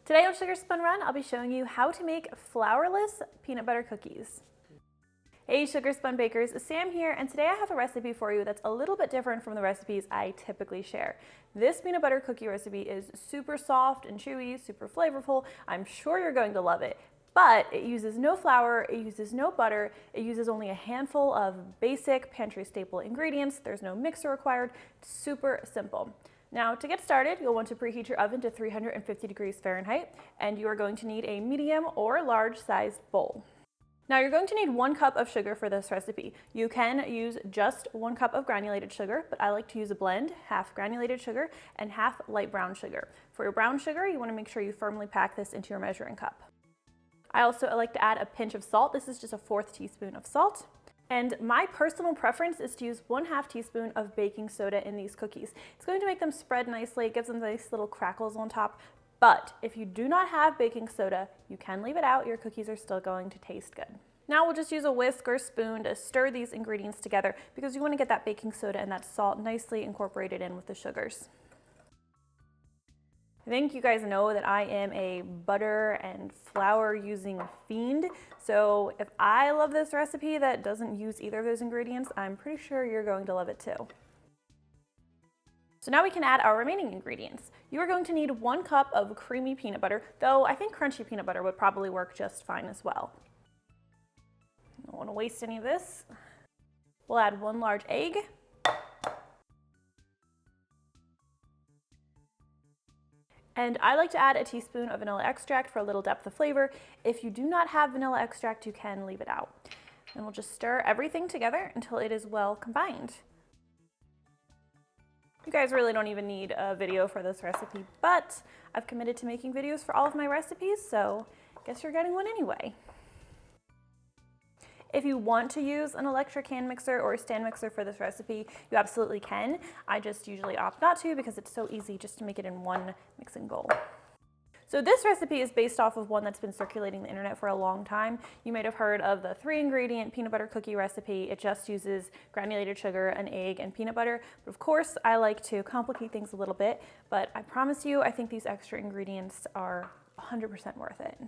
Today on Sugar Spun Run, I'll be showing you how to make flourless peanut butter cookies. Hey Sugar Spun Bakers, Sam here, and today I have a recipe for you that's a little bit different from the recipes I typically share. This peanut butter cookie recipe is super soft and chewy, super flavorful. I'm sure you're going to love it, but it uses no flour, it uses no butter, it uses only a handful of basic pantry staple ingredients. There's no mixer required, it's super simple. Now, to get started, you'll want to preheat your oven to 350 degrees Fahrenheit, and you are going to need a medium or large sized bowl. Now, you're going to need 1 cup of sugar for this recipe. You can use just 1 cup of granulated sugar, but I like to use a blend, half granulated sugar and half light brown sugar. For your brown sugar, you want to make sure you firmly pack this into your measuring cup. I also like to add a pinch of salt. This is just a 1/4 teaspoon of salt. And my personal preference is to use 1/2 teaspoon of baking soda in these cookies. It's going to make them spread nicely, it gives them nice little crackles on top. But if you do not have baking soda, you can leave it out, your cookies are still going to taste good. Now we'll just use a whisk or spoon to stir these ingredients together because you want to get that baking soda and that salt nicely incorporated in with the sugars. I think you guys know that I am a butter and flour using fiend, so if I love this recipe that doesn't use either of those ingredients, I'm pretty sure you're going to love it too. So now we can add our remaining ingredients. You are going to need 1 cup of creamy peanut butter, though I think crunchy peanut butter would probably work just fine as well. I don't want to waste any of this. We'll add 1 large egg. And I like to add a teaspoon of vanilla extract for a little depth of flavor. If you do not have vanilla extract, you can leave it out. And we'll just stir everything together until it is well combined. You guys really don't even need a video for this recipe, but I've committed to making videos for all of my recipes, so I guess you're getting one anyway. If you want to use an electric hand mixer or a stand mixer for this recipe, you absolutely can. I just usually opt not to because it's so easy just to make it in one mixing bowl. So this recipe is based off of one that's been circulating the internet for a long time. You might have heard of the 3-ingredient peanut butter cookie recipe. It just uses granulated sugar, an egg, and peanut butter. But of course, I like to complicate things a little bit, but I promise you, I think these extra ingredients are 100% worth it.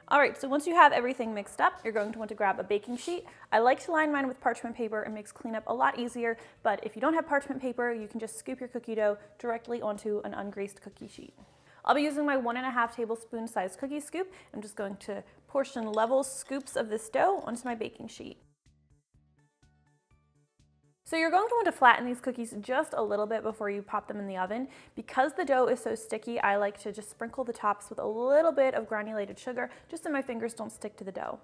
All right, so once you have everything mixed up, you're going to want to grab a baking sheet. I like to line mine with parchment paper. It makes cleanup a lot easier, but if you don't have parchment paper, you can just scoop your cookie dough directly onto an ungreased cookie sheet. I'll be using my 1½ tablespoon size cookie scoop. I'm just going to portion level scoops of this dough onto my baking sheet. So you're going to want to flatten these cookies just a little bit before you pop them in the oven. Because the dough is so sticky, I like to just sprinkle the tops with a little bit of granulated sugar, just so my fingers don't stick to the dough.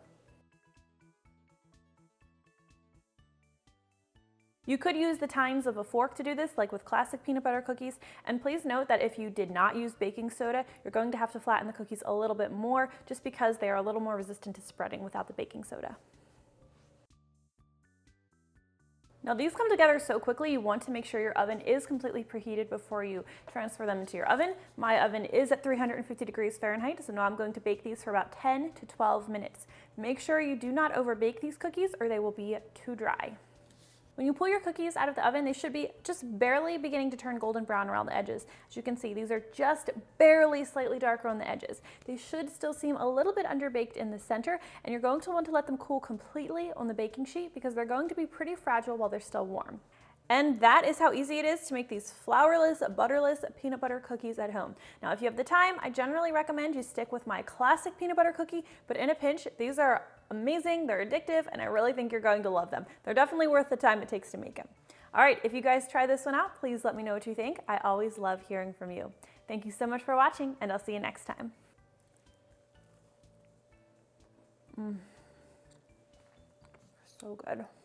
You could use the tines of a fork to do this, like with classic peanut butter cookies, and please note that if you did not use baking soda, you're going to have to flatten the cookies a little bit more, just because they are a little more resistant to spreading without the baking soda. Now these come together so quickly, you want to make sure your oven is completely preheated before you transfer them into your oven. My oven is at 350 degrees Fahrenheit, so now I'm going to bake these for about 10 to 12 minutes. Make sure you do not overbake these cookies or they will be too dry. When you pull your cookies out of the oven, they should be just barely beginning to turn golden brown around the edges. As you can see, these are just barely slightly darker on the edges. They should still seem a little bit underbaked in the center, and you're going to want to let them cool completely on the baking sheet because they're going to be pretty fragile while they're still warm. And that is how easy it is to make these flourless, butterless peanut butter cookies at home. Now, if you have the time, I generally recommend you stick with my classic peanut butter cookie, but in a pinch, these are amazing, they're addictive, and I really think you're going to love them. They're definitely worth the time it takes to make them. All right, if you guys try this one out, please let me know what you think. I always love hearing from you. Thank you so much for watching, and I'll see you next time. So good.